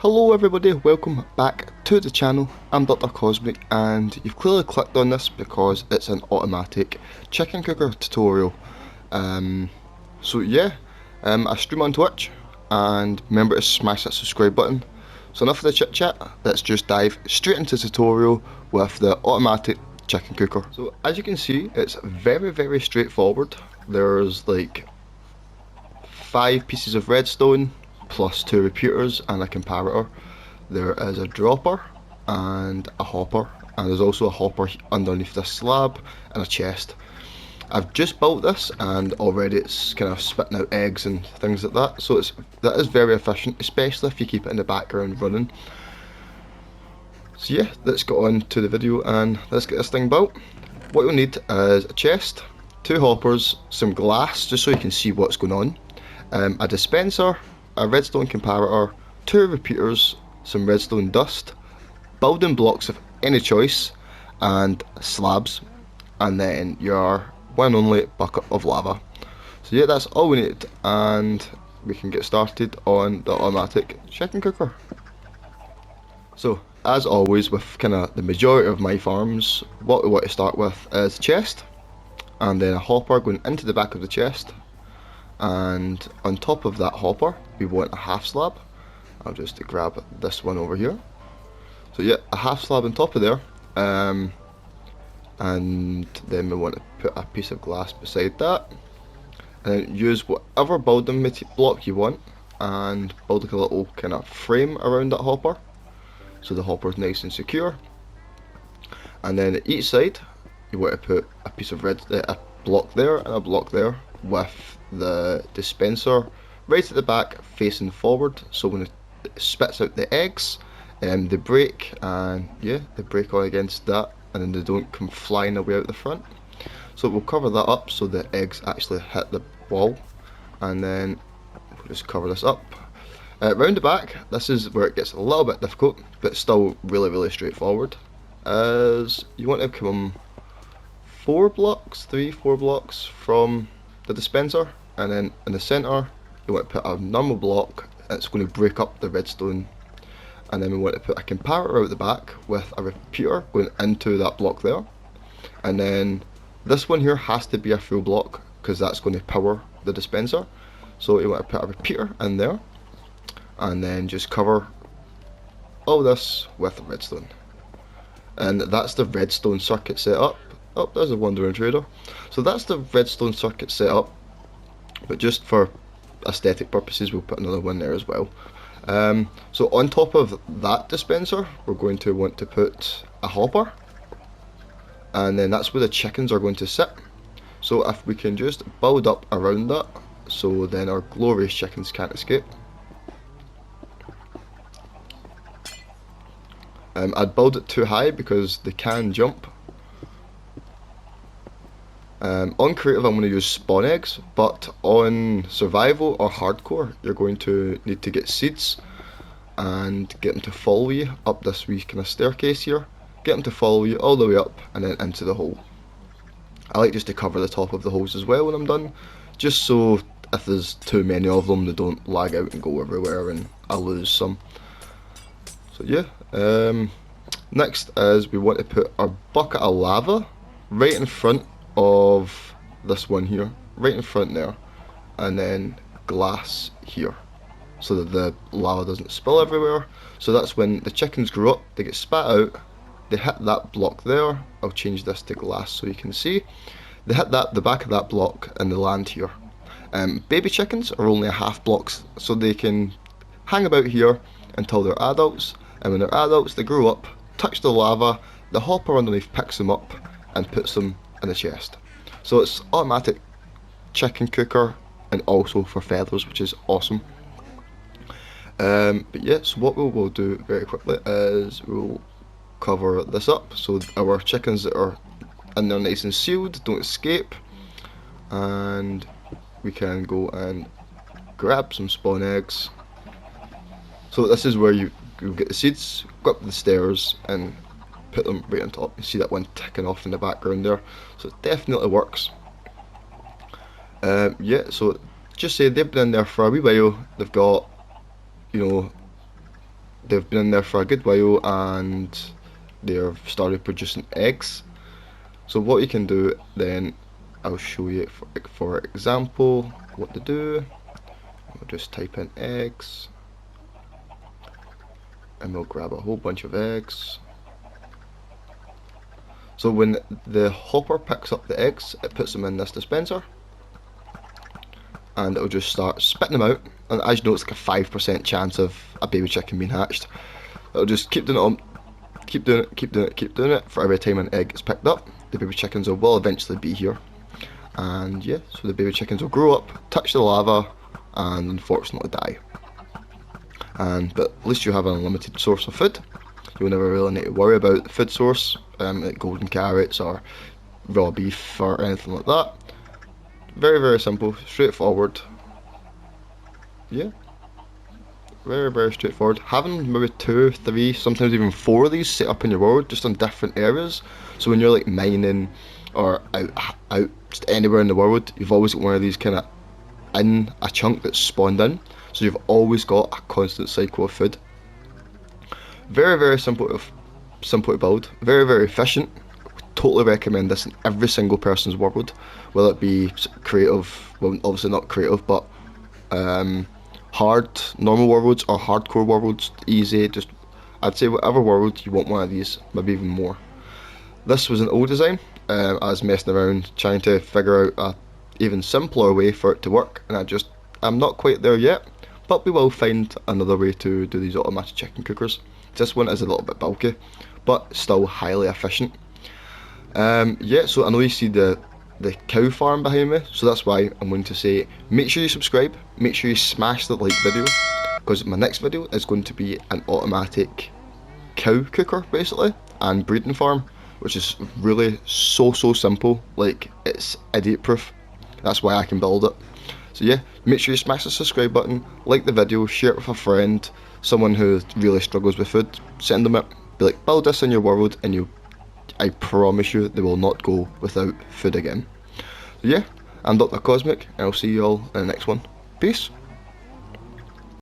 Hello everybody, welcome back to the channel. I'm Dr. Cosmic and you've clearly clicked on this because it's an automatic chicken cooker tutorial. I stream on Twitch and remember to smash that subscribe button. So enough of the chit chat, let's just dive straight into the tutorial with the automatic chicken cooker. So as you can see, it's very straightforward. There's like 5 pieces of redstone, plus 2 repeaters and a comparator. There is a dropper and a hopper, and there's also a hopper underneath this slab and a chest. I've just built this and already it's kind of spitting out eggs and things like that, so that is very efficient, especially if you keep it in the background running. So yeah, let's get on to the video and let's get this thing built. What you'll need is a chest, 2 hoppers, some glass just so you can see what's going on, a dispenser, a redstone comparator, 2 repeaters, some redstone dust, building blocks of any choice, and slabs, and then your one only bucket of lava. So yeah, that's all we need, and we can get started on the automatic chicken cooker. So as always with kind of the majority of my farms, what we want to start with is a chest, and then a hopper going into the back of the chest, and on top of that hopper we want a half slab. I'll just grab this one over here. So yeah, a half slab on top of there, and then we want to put a piece of glass beside that, and then use whatever building block you want and build like a little kind of frame around that hopper so the hopper is nice and secure. And then at each side you want to put a piece of a block there and a block there, with the dispenser right at the back facing forward, so when it spits out the eggs, they break, and yeah, they break on against that and then they don't come flying away out the front. So we'll cover that up so the eggs actually hit the wall, and then we'll just cover this up. Round the back, this is where it gets a little bit difficult, but still really straightforward, as you want to come 4 blocks from the dispenser, and then in the center you want to put a normal block that's going to break up the redstone, and then we want to put a comparator out the back with a repeater going into that block there, and then this one here has to be a full block because that's going to power the dispenser. So you want to put a repeater in there, and then just cover all this with redstone, and that's the redstone circuit set up. Oh, there's a wandering trader. So that's the redstone circuit set up, but just for aesthetic purposes we'll put another one there as well. So on top of that dispenser we're going to want to put a hopper, and then that's where the chickens are going to sit. So if we can just build up around that, so then our glorious chickens can't escape. I'd build it too high because they can jump. On creative I'm going to use spawn eggs, but on survival or hardcore you're going to need to get seeds and get them to follow you up this wee kind of staircase here, get them to follow you all the way up and then into the hole. I like just to cover the top of the holes as well when I'm done, just so if there's too many of them they don't lag out and go everywhere and I lose some. So yeah, next is we want to put our bucket of lava right in front of this one here, right in front there, and then glass here so that the lava doesn't spill everywhere. So that's when the chickens grow up, they get spat out, they hit that block there. I'll change this to glass so you can see. They hit the back of that block and they land here. Baby chickens are only a half blocks, so they can hang about here until they're adults, and when they're adults they grow up, touch the lava, the hopper underneath picks them up and puts them in the chest. So it's automatic chicken cooker and also for feathers, which is awesome. But yeah, so what we will do very quickly is we'll cover this up so our chickens that are in there nice and sealed don't escape, and we can go and grab some spawn eggs. So this is where you get the seeds, go up the stairs and put them right on top. You see that one ticking off in the background there, so it definitely works. Yeah, so just say they've been in there for a wee while, they've got, you know, they've been in there for a good while and they've started producing eggs. So what you can do then, I'll show you for example what to do. We'll just type in eggs and we'll grab a whole bunch of eggs. So when the hopper picks up the eggs, it puts them in this dispenser and it'll just start spitting them out. And as you know, it's like a 5% chance of a baby chicken being hatched. It'll just keep doing it on, keep doing it for every time an egg is picked up. The baby chickens will eventually be here. And yeah, so the baby chickens will grow up, touch the lava, and unfortunately die. But at least you have an unlimited source of food. You'll never really need to worry about the food source, like golden carrots or raw beef or anything like that. Very, very simple, straightforward. Yeah, very, very straightforward. Having maybe 2, 3, sometimes even 4 of these set up in your world, just on different areas. So when you're like mining or out just anywhere in the world, you've always got one of these kind of in a chunk that's spawned in. So you've always got a constant cycle of food. Very, very simple to build. Very, very efficient. Totally recommend this in every single person's world, whether it be creative, well obviously not creative, but hard, normal worlds or hardcore worlds, easy, just I'd say whatever world you want one of these, maybe even more. This was an old design. I was messing around trying to figure out a even simpler way for it to work, and I'm not quite there yet, but we will find another way to do these automatic chicken cookers. This one is a little bit bulky, but still highly efficient. Yeah, so I know you see the cow farm behind me, so that's why I'm going to say make sure you subscribe, make sure you smash the like video, because my next video is going to be an automatic cow cooker basically, and breeding farm, which is really so simple, like it's idiot proof. That's why I can build it. So yeah, make sure you smash the subscribe button, like the video, share it with a friend, someone who really struggles with food, send them it, be like, build this in your world, and I promise you they will not go without food again. So yeah, I'm Dr. Cosmic, and I'll see you all in the next one. Peace.